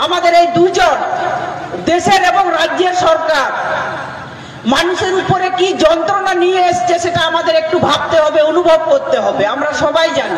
আমাদের এই দুজন দেশের এবং রাজ্যের সরকার মানুষের উপরে কি যন্ত্রণা নিয়ে এসছে সেটা আমাদের একটু ভাবতে হবে, অনুভব করতে হবে। আমরা সবাই জানি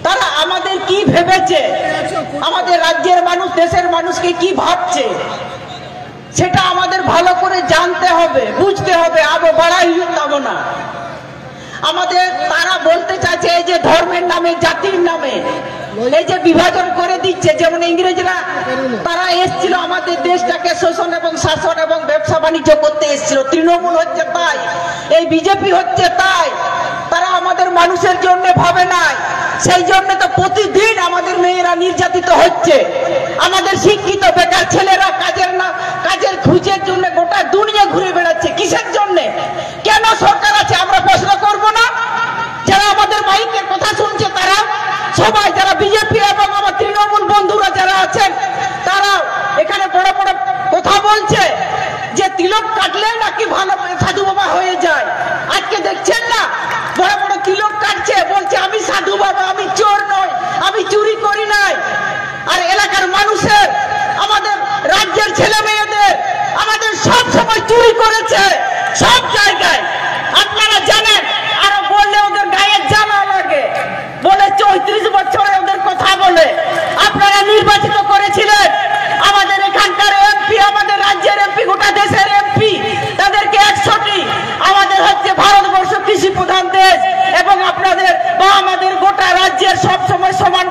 তারা আমাদের কি ভেবেছে, আমাদের রাজ্যের মানুষ দেশের মানুষকে কি ভাবছে সেটা আমাদের ভালো করে জানতে হবে, বুঝতে হবে। আবো বাড়াই যাব না। আমাদের তারা বলতে চাইছে এই যে ধর্মের নামে, জাতির নামে এই যে বিভাজন করে দিচ্ছে, যেমন ইংরেজরা তারা এসেছিল আমাদের দেশটাকে শোষণ এবং শাসন এবং ব্যবসা বাণিজ্য করতে এসেছিল। তৃণমূল হচ্ছে তাই, এই বিজেপি হচ্ছে তাই। তারা আমাদের মানুষের জন্য ভাবে নাই, সেই জন্য তো প্রতিদিন আমাদের মেয়েরা নির্যাতিত হচ্ছে। আমাদের শিক্ষিত বেকার ছেলেরা কাজের খুঁজের জন্য গোটা দুনিয়া ঘুরে বেড়াচ্ছে। কিসের জন্য? কেন সরকার আছে আমরা প্রশ্ন করব না? যারা আমাদের মাইকের কথা শুনছে তারা সবাই, যারা বিজেপি এবং আমার তৃণমূল বন্ধুরা যারা আছেন তারা এখানে বড় বড় কথা বলছে যে তিলক কাটলে নাকি ভালো সাধু বাবা হয়ে যায়। আজকে দেখছেন না বড় বড় তিলক কাটছে, বলছে আমি সাধু বাবা, আমি চোর নই, আমি চুরি করি নাই। আর এলাকার মানুষের, আমাদের রাজ্যের ছেলে মেয়েদের আমাদের সব সময় চুরি করেছে সব জায়গায়। আপনারা জানেন, আরো বললে ওদের গায়ে জ্বালা লাগে, বলে 34 বছরে ওদের কথা বলে। আপনারা নির্বাচিত করেছিলেন আমাদের এখানকার এমপি, আমাদের রাজ্যের এমপি, গোটা দেশের এমপি, তাদেরকে 100টি। আমাদের হচ্ছে ভারতবর্ষ কৃষি প্রধান দেশ এবং আপনাদের বা আমাদের গোটা রাজ্যের সব সময় সমান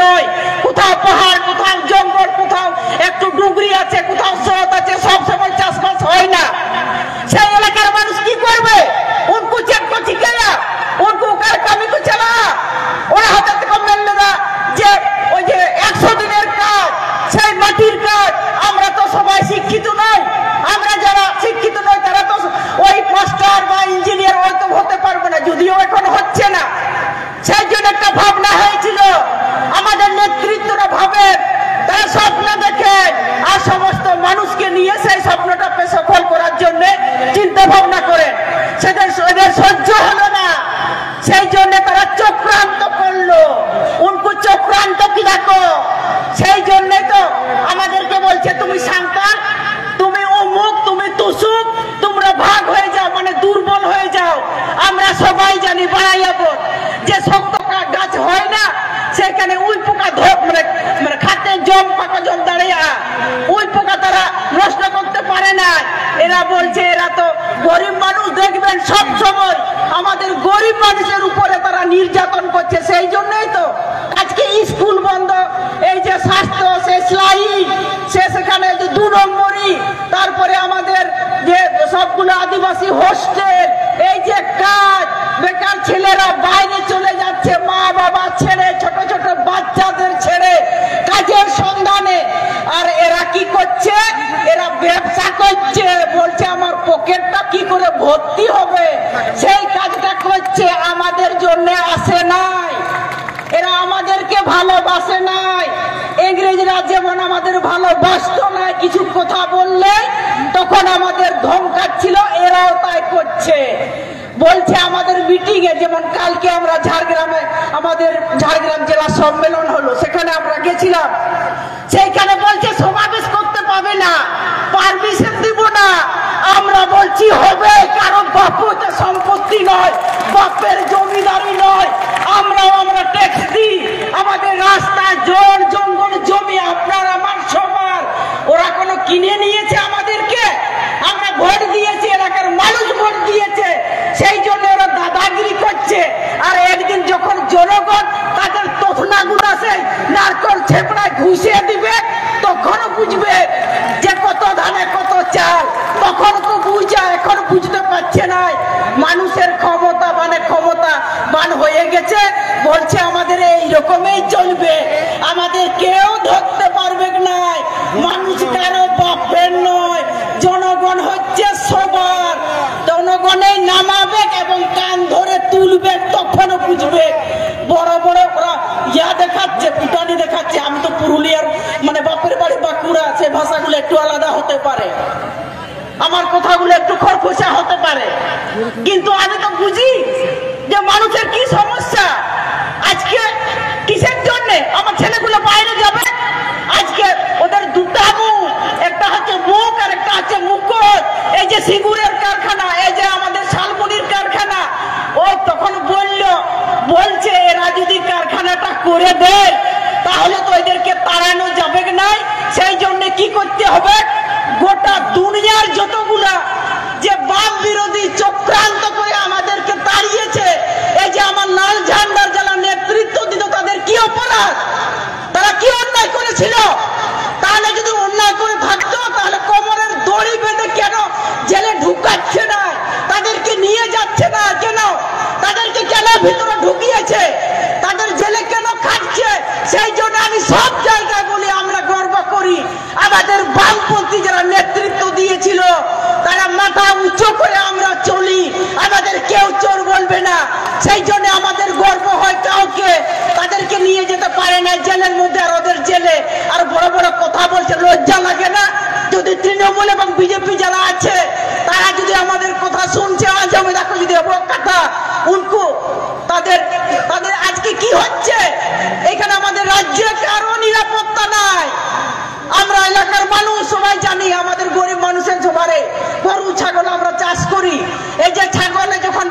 নয়। কোথাও পাহাড়, কোথাও জঙ্গল, কোথাও একটু ডুবরি আছে, কোথাও স্রোত আছে, সব সময় চাষবাস হয় না। সেই এলাকার মানুষ কি করবে? उनको चेक को ঠিকানা, उनको কার কামি কো চালা, ওরা হাতে থেকে মেললে না যে ওই যে 100 দিনের কাজ, সেই মাটির কাজ। আমরা তো সবাই শিক্ষিত নই, আমরা যারা শিক্ষিত নই তারা তো ওই মাস্টার বা ইঞ্জিনিয়ার ওই তো হতে পারবে না, যদিও এখন হচ্ছে না। সেই জন্য একটা ভাবনা হয়েছিল, আমাদের নেতৃত্বরা ভাবে, তারা স্বপ্ন দেখে আর সমস্ত মানুষকে নিয়ে সেই স্বপ্নটাকে সফল করার জন্য চিন্তা ভাবনা করেন। সেদের সহ্য হলো না, সেই জন্য তারা চক্রান্ত করলো। উনকো চক্রান্ত কি দেখো, সেই জন্যই তো আমাদেরকে বলছে তুমি সাঁওতাল, তুমি অমুক, তুমি তুসুক, তোমরা ভাগ হয়ে যাও, মানে দুর্বল হয়ে যাও। আমরা সবাই জানি বাড়াইয়াবো যে শক্ত গাছ হয় না, সেখানে উই পোকা মানে খাতে জম, পাকা জম দাঁড়িয়ে উই পোকা তারা নষ্ট করতে পারে না। এরা বলছে এরা তো গরিব মানুষ, দেখবেন সব সময় আমাদের গরিব মানুষের উপরে তারা নির্যাতন করছে। সেই জন্যই তো আজকে স্কুল বন্ধ, এই যে স্বাস্থ্য, সে স্লাইন, সেখানে যে 2 নম্বরই, তারপরে আমাদের যে সবগুলো আদিবাসী হোস্টেল, এই যে কাজ, বেকার ছেলেরা বাইরে চলে যাচ্ছে, মা বাবা ছেড়ে, ছোট ছোট বাচ্চাদের ছেড়ে কাজের সন্ধানে। আর এরা কি করছে? এরা ব্যবসা করছে, বলছে আমার পকেটটা কি করে ভর্তি হবে, সেই কাজটা করছে। আমাদের জন্য আসে নাই, এরা আমাদেরকে ভালোবাসে নাই। ইংরেজরা যেমন আমাদের ভালোবাসত না, কিছু কথা বললে তখন আমাদের ধমকাচ্ছিল, এরাও তাই করছে। বলছে আমাদের মিটিং এ, যেমন কালকে আমরা ঝাড়গ্রামে আমাদের ঝাড়গ্রাম জেলা সম্মেলন হলো, সেখানে আমরা গেছিলাম। সেইখানে বলছে সমাবেশ করতে পাবে না, পারমিশন দিব না। আমরা বলছি হবে, কারণ বাপুতে সম্পত্তি নয়, বাপের জমিদারি নয়। আমরা ট্যাক্স দিই, আমাদের রাস্তা, জল, জঙ্গল, জমি আপনার আমার সবার। ওরা কোনো কিনে নিয়েছে আমাদেরকে? আমরা ভোট দিয়েছি, এলাকার মানুষ ভোট দিয়েছে, সেই জন্য ওরা দাদাগিরি করছে। আর একদিন যখন জনগণ তাদের তথনাগুলো আছে নারকল ছেপড়ায় ঘুষিয়ে দিবে, তখনও বুঝবে যে কত ধানে কত চাল। তখন তো বুঝা, এখন বুঝতে পারছে না। মানুষের ক্ষমতা বান হয়ে গেছে, বলছে আমাদের এই রকমই চলবে, আমাদের কেউ ধরতে পারবে না। মানুষ কারো বাপের নয়, জনগণ হচ্ছে সবার। জনগণেই নামাবে এবং কান ধরে তুলবে, তখন বুঝবে। বড় বড় ওরা দেখাচ্ছে, ফুটানি দেখাচ্ছে। আমি তো পুরুলিয়ার, মানে বাপের বাড়ি বাঁকুড়া, সে ভাষাগুলো একটু আলাদা হতে পারে, আমার কথাগুলো একটু খরখোশা হতে পারে, কিন্তু আমি তো বুঝি যে মানুষের কি সমস্যা। আজকে কিসের জন্য আমার ছেলেগুলো বাইরে যাবে? আজকে দেয় তাহলে তো এদেরকে তাড়ানো যাবে না। সেই জন্য কি করতে হবে, গোটা দুনিয়ার যতগুলা যে বাম বিরোধী চক্রান্ত করে আমাদেরকে তাড়িয়েছে, এই যে আমার লাল ঝান্ডার যারা নেতৃত্ব দিত তাদের কি অপরাধ, তারা কি অন্যায় করেছিল? তাহলে যদি অন্যায় করে থাকতো তাহলে কোমরের দড়ি বেঁধে কেন জেলে ঢুকাচ্ছে না, তাদেরকে নিয়ে যাচ্ছে না কেন, তাদেরকে কেন ভিতরে ঢুকিয়েছে, তাদের জেলে কেন খাচ্ছে? সেই জন্য আমি সব জায়গায় বলি আমরা গর্ব করি আমাদের বামপন্থী যারা নেতৃত্ব দিয়েছিল তারা মাথা উঁচু করে আমরা চলি, আমাদের কেউ চোর বলবে না। সেই জন্য আমাদের গর্ব হয়, কাউকে তাদেরকে নিয়ে যেতে পারে না জেলের মধ্যে, আর ওদের জেলে আর বড় বড় কথা বলছে, লজ্জা লাগে না? যদি তৃণমূল এবং বিজেপি যারা আছে তারা যদি আমাদের কথা শুনছে, আজ আমি দেখো যদি কথা উনকু তাদের তাদের আজকে কি হচ্ছে এখানে আমাদের রাজ্যে কারো নিরাপত্তা নাই। আমরা এলাকার মানুষ সবাই জানি আমাদের গরিব মানুষের জোবারে গরু ছাগল আমরা চাষ করি, এই যে ছাগলে যখন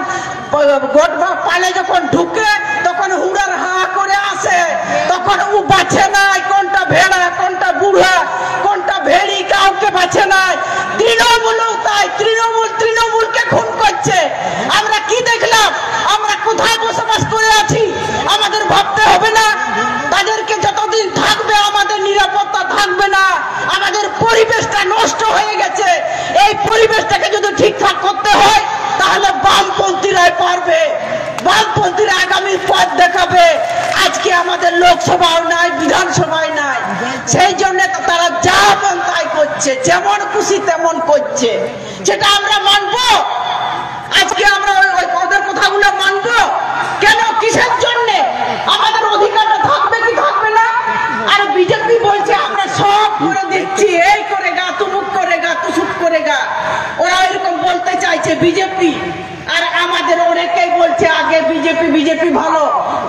পালে যখন ঢুকে তখন হুড়ার হা করে আসে, তখন ও বাঁচে নাই কোনটা ভেড়া কোনটা বুড়া কোনটা ভেড়ি, কাউকে বাঁচে নাই। তৃণমূলও তাই, তৃণমূলকে খুন করছে। আমরা কি দেখলাম, আমরা কোথায় বসবাস করে আছি আমাদের ভাবতে হবে না? তাদেরকে যতদিন থাকবে আমাদের নিরাপত্তা থাকবে না, আমাদের পরিবেশটা নষ্ট হয়ে গেছে। এই পরিবেশটাকে যদি ঠিকঠাক করতে হয় তাহলে বামপন্থীরাই পারবে, বামপন্থীরা আগামী পথ দেখাবে। আজকে আমাদের লোকসভাও নাই, বিধানসভায় নাই, সেই জন্য তারা যা মন তাই করছে, যেমন খুশি তেমন করছে। সেটা আমরা মানবো? আজকে আমরা ওদের কথাগুলো মানবো কেন? কিসের জন্য? আমাদের অধিকারটা থাকবে কি থাকবে না? আর বিজেপি বলছে আমরা সব করে দিচ্ছি, এই করেগা তুমুক করেগা তুসুক করেগা, ওরা এরকম বলতে চাইছে বিজেপি। আর আমাদের অনেকেই বলছে আগে বিজেপি ভালো,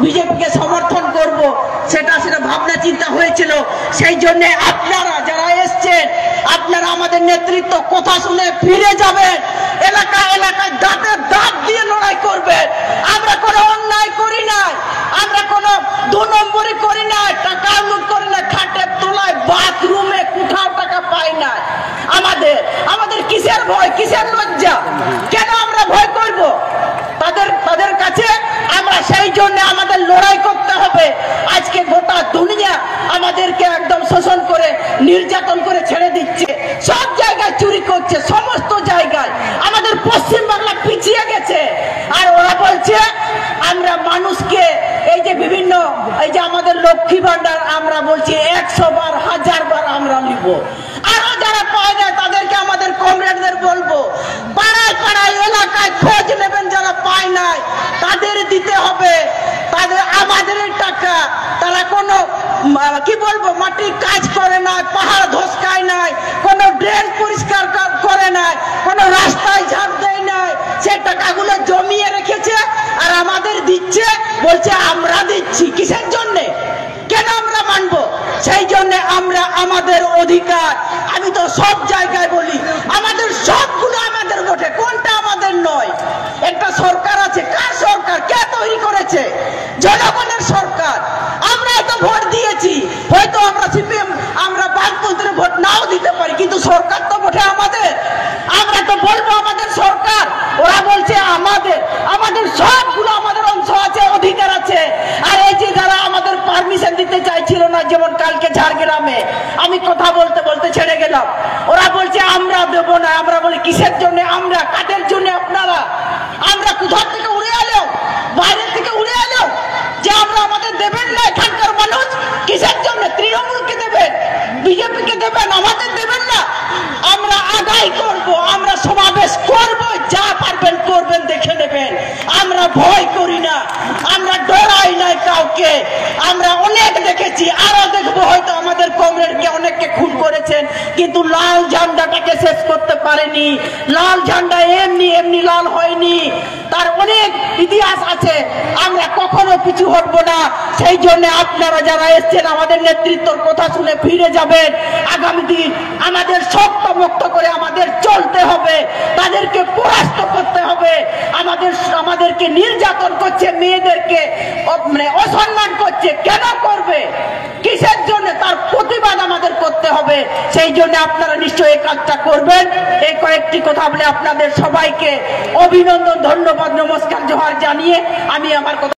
বিজেপিকে সমর্থন করব, সেটা ভাবনা চিন্তা হয়েছিল। সেই জন্য আপনারা যারা এসছেন আপনারা আমাদের নেতৃত্ব কথা শুনে ফিরে যাবেন, এলাকায় দাঁতের দাঁত দিয়ে লড়াই করবেন। আমরা কোনো অন্যায় করি নাই, আমরা কোনো দু নম্বরই করি না, টাকা লুট করি না, খাটের তোলায় বাথরুমে কোথাও টাকা পাই না। আমাদের কিসের ভয়, কিসের লজ্জা, কেন আমরা ভয় করব তাদের কাছে? আমরা সেই জন্য আমাদের লড়াই করতে হবে। আজকে গোটা দুনিয়া আমাদেরকে একদম শোষণ করে নির্যাতন করে ছেড়ে দিচ্ছে, সব জায়গায় চুরি করছে, সমস্ত জায়গায় আমাদের পশ্চিম বাংলা পিছিয়ে গেছে। আর ওরা বলছে আমরা মানুষকে এই যে বিভিন্ন এই যে আমাদের লক্ষ্মী ভান্ডার আমরা বলছি 100 বার 1000 বার আমরা নিব। আরো যারা পায় না তাদেরকে আমাদের কমরেডদের বলবো পাড়ায় পাড়ায় এলাকায় খোঁজ নেবেন, যারা পায় নাই তাদের দিতে হবে। তাদের আমাদের টাকা, তারা কোনো কি বলবো মাটির কাজ করে না, পাহাড় ধসকায় নাই, কোনো ড্রেন পরিষ্কার করে নাই, কোনো রাস্তায় ঝাড় দেয় নাই, সেই টাকাগুলো জমিয়ে রেখেছে আর আমাদের দিচ্ছে, বলছে আমরা দিচ্ছি। কিসের জন্য? কেন আমরা মানবো? সেই জন্য আমরা আমাদের অধিকার, আমি তো সব জায়গায় বলি আমাদের সবগুলো আমাদের বটে, কোনটা আমাদের নয়? একটা সরকার আছে, কার সরকার? কে তৈরি করেছে? জনগণের সরকার। আমরা তো ভোট দিয়েছি, হয়তো আমরা সিপিএম আমরা বামপন্থীর ভোট নাও দিতে পারি, কিন্তু সরকার তো বটে আমাদের। আমরা তো বলবো আমাদের সরকার, ওরা বলছে আমাদের সবগুলো আমাদের অংশ আছে, অধিকার আছে। আর এই যে যারা আমাদের পারমিশন দিতে চাইছিল না, যেমন কালকে ঝাড়গ্রামে আমি কথা বলতে বলতে ছেড়ে গেলাম, ওরা বলছে আমরা দেব না। আমরা বলি কিসের জন্য? আমরা কাদের জন্য? আপনারা আমরা কোথা থেকে উড়ে এলো, বাইরের থেকে উড়ে এলো যে আমরা আমাদের দেবেন না? এখানকার মানুষ কিসের জন্য? তৃণমূলকে দেবেন, বিজেপিকে দেবেন, আমাদের দেবেন না? আমরা আদায় করব, আমরা সমাবেশ করব, যা পারবেন করবেন, দেখে নেবেন। আমরা ভয় করি না, আমরা ডরাই নাই কাউকে। আমরা অনেক দেখেছি, আরো দেখবো। হয়তো আমাদের কমরেডকে অনেককে খুন করেছেন, কিন্তু লাল ঝান্ডাটাকে শেষ করতে পারেনি। লাল ঝান্ডা এমনি লাল হয়নি, তার অনেক ইতিহাস আছে। আমরা কখনো পিছু হটবো না। সেই জন্য আপনারা যারা এসছেন আমাদের নেতৃত্বর কথা শুনে ফিরে যাবেন। আগামী দিন আমাদের শক্ত মুক্ত করে আমাদের চলতে হবে, তাদেরকে পরাস্ত করতে হবে। আমাদেরকে নির্যাতন করছে, মেয়েদেরকে মানে অসম্মান করছে, কেন সেই জন্য আপনারা নিশ্চয়ই এই কাজটা করবেন। এই কয়েকটি কথা বলে আপনাদের সবাইকে অভিনন্দন, ধন্যবাদ, নমস্কার, জোহার জানিয়ে আমি আমার কথা